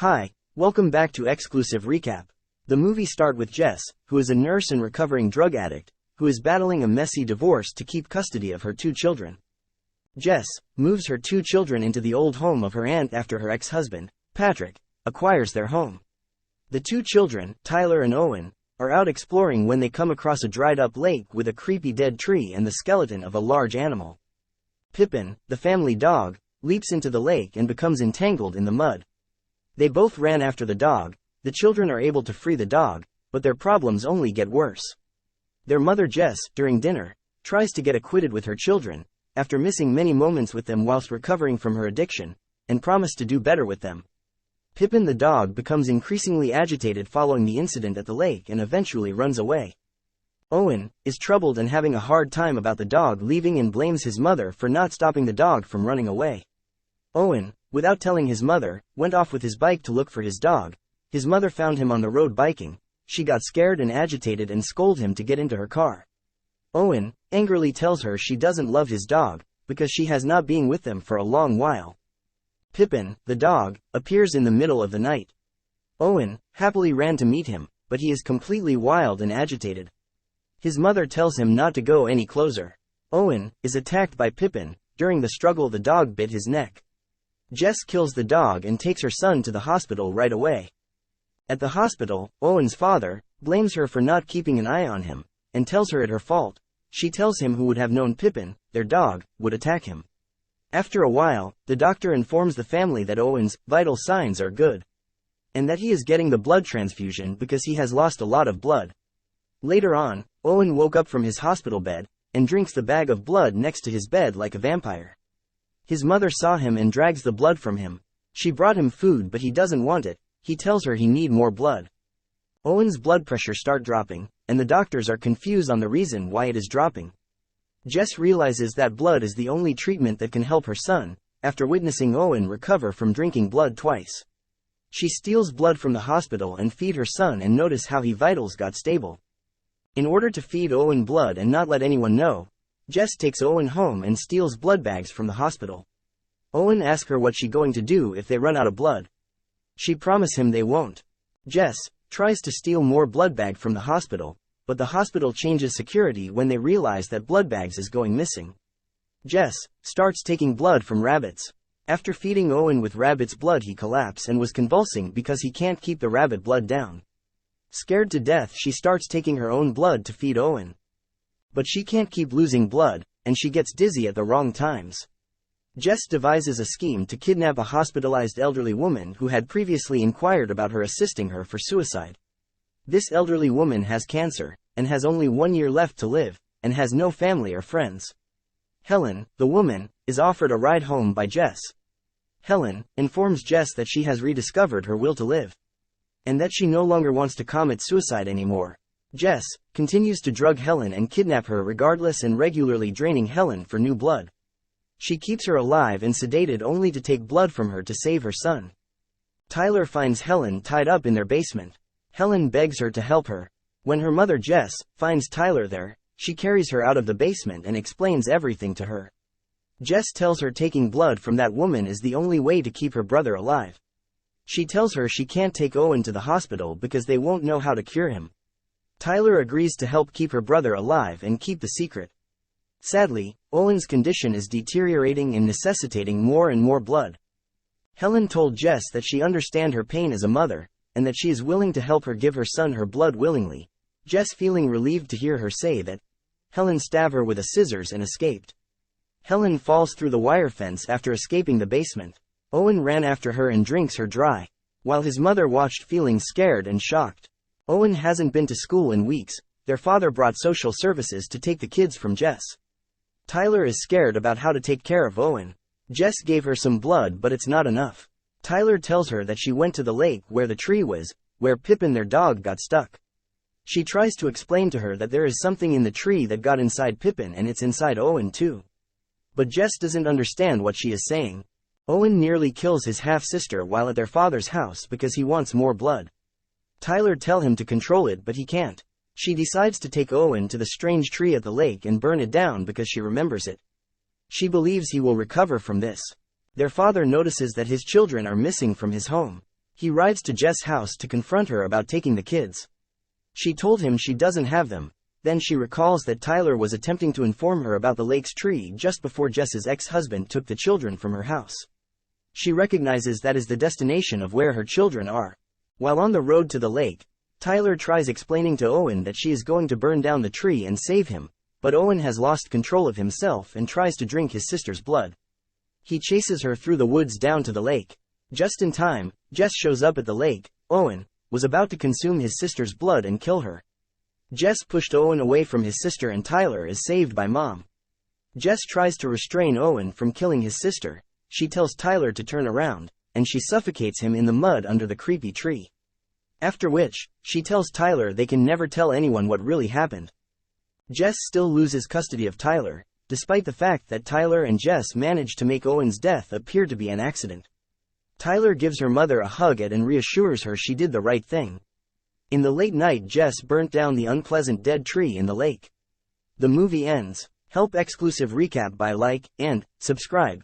Hi, welcome back to Xclusive Recap. The movie starts with Jess, who is a nurse and recovering drug addict, who is battling a messy divorce to keep custody of her 2 children. Jess moves her 2 children into the old home of her aunt after her ex-husband, Patrick, acquires their home. The 2 children, Tyler and Owen, are out exploring when they come across a dried-up lake with a creepy dead tree and the skeleton of a large animal. Pippin, the family dog, leaps into the lake and becomes entangled in the mud. They both ran after the dog. The children are able to free the dog, but their problems only get worse. Their mother Jess, during dinner, tries to get acquitted with her children, after missing many moments with them whilst recovering from her addiction, and promised to do better with them. Pippin the dog becomes increasingly agitated following the incident at the lake and eventually runs away. Owen is troubled and having a hard time about the dog leaving and blames his mother for not stopping the dog from running away. Owen, without telling his mother, went off with his bike to look for his dog. His mother found him on the road biking. She got scared and agitated and scolded him to get into her car. Owen angrily tells her she doesn't love his dog, because she has not been with them for a long while. Pippin, the dog, appears in the middle of the night. Owen happily ran to meet him, but he is completely wild and agitated. His mother tells him not to go any closer. Owen is attacked by Pippin. During the struggle, the dog bit his neck. Jess kills the dog and takes her son to the hospital right away. At the hospital, Owen's father blames her for not keeping an eye on him, and tells her it's her fault. She tells him who would have known Pippin, their dog, would attack him. After a while, the doctor informs the family that Owen's vital signs are good, and that he is getting the blood transfusion because he has lost a lot of blood. Later on, Owen woke up from his hospital bed, and drinks the bag of blood next to his bed like a vampire. His mother saw him and drags the blood from him. She brought him food but he doesn't want it. He tells her he need more blood. Owen's blood pressure start dropping, and the doctors are confused on the reason why it is dropping. Jess realizes that blood is the only treatment that can help her son, after witnessing Owen recover from drinking blood twice. She steals blood from the hospital and feed her son and notice how his vitals got stable. In order to feed Owen blood and not let anyone know, Jess takes Owen home and steals blood bags from the hospital. Owen asks her what she's going to do if they run out of blood. She promises him they won't. Jess tries to steal more blood bags from the hospital, but the hospital changes security when they realize that blood bags is going missing. Jess starts taking blood from rabbits. After feeding Owen with rabbit's blood, he collapsed and was convulsing because he can't keep the rabbit blood down. Scared to death, she starts taking her own blood to feed Owen. But she can't keep losing blood, and she gets dizzy at the wrong times. Jess devises a scheme to kidnap a hospitalized elderly woman who had previously inquired about her assisting her for suicide. This elderly woman has cancer, and has only 1 year left to live, and has no family or friends. Helen, the woman, is offered a ride home by Jess. Helen informs Jess that she has rediscovered her will to live, and that she no longer wants to commit suicide anymore. Jess continues to drug Helen and kidnap her regardless and regularly draining Helen for new blood. She keeps her alive and sedated only to take blood from her to save her son. Tyler finds Helen tied up in their basement. Helen begs her to help her. When her mother Jess finds Tyler there, she carries her out of the basement and explains everything to her. Jess tells her taking blood from that woman is the only way to keep her brother alive. She tells her she can't take Owen to the hospital because they won't know how to cure him. Tyler agrees to help keep her brother alive and keep the secret. Sadly, Owen's condition is deteriorating and necessitating more and more blood. Helen told Jess that she understands her pain as a mother, and that she is willing to help her give her son her blood willingly. Jess feeling relieved to hear her say that. Helen stabbed her with a scissors and escaped. Helen falls through the wire fence after escaping the basement. Owen ran after her and drinks her dry, while his mother watched feeling scared and shocked. Owen hasn't been to school in weeks. Their father brought social services to take the kids from Jess. Tyler is scared about how to take care of Owen. Jess gave her some blood but it's not enough. Tyler tells her that she went to the lake where the tree was, where Pippin their dog got stuck. She tries to explain to her that there is something in the tree that got inside Pippin and it's inside Owen too. But Jess doesn't understand what she is saying. Owen nearly kills his half-sister while at their father's house because he wants more blood. Tyler tells him to control it but he can't. She decides to take Owen to the strange tree at the lake and burn it down because she remembers it. She believes he will recover from this. Their father notices that his children are missing from his home. He rides to Jess' house to confront her about taking the kids. She told him she doesn't have them. Then she recalls that Tyler was attempting to inform her about the lake's tree just before Jess's ex-husband took the children from her house. She recognizes that is the destination of where her children are. While on the road to the lake, Tyler tries explaining to Owen that she is going to burn down the tree and save him, but Owen has lost control of himself and tries to drink his sister's blood. He chases her through the woods down to the lake. Just in time, Jess shows up at the lake. Owen was about to consume his sister's blood and kill her. Jess pushed Owen away from his sister and Tyler is saved by Mom. Jess tries to restrain Owen from killing his sister. She tells Tyler to turn around, and she suffocates him in the mud under the creepy tree. After which, she tells Tyler they can never tell anyone what really happened. Jess still loses custody of Tyler, despite the fact that Tyler and Jess managed to make Owen's death appear to be an accident. Tyler gives her mother a hug and reassures her she did the right thing. In the late night, Jess burnt down the unpleasant dead tree in the lake. The movie ends. Help Xclusive recap by like and subscribe.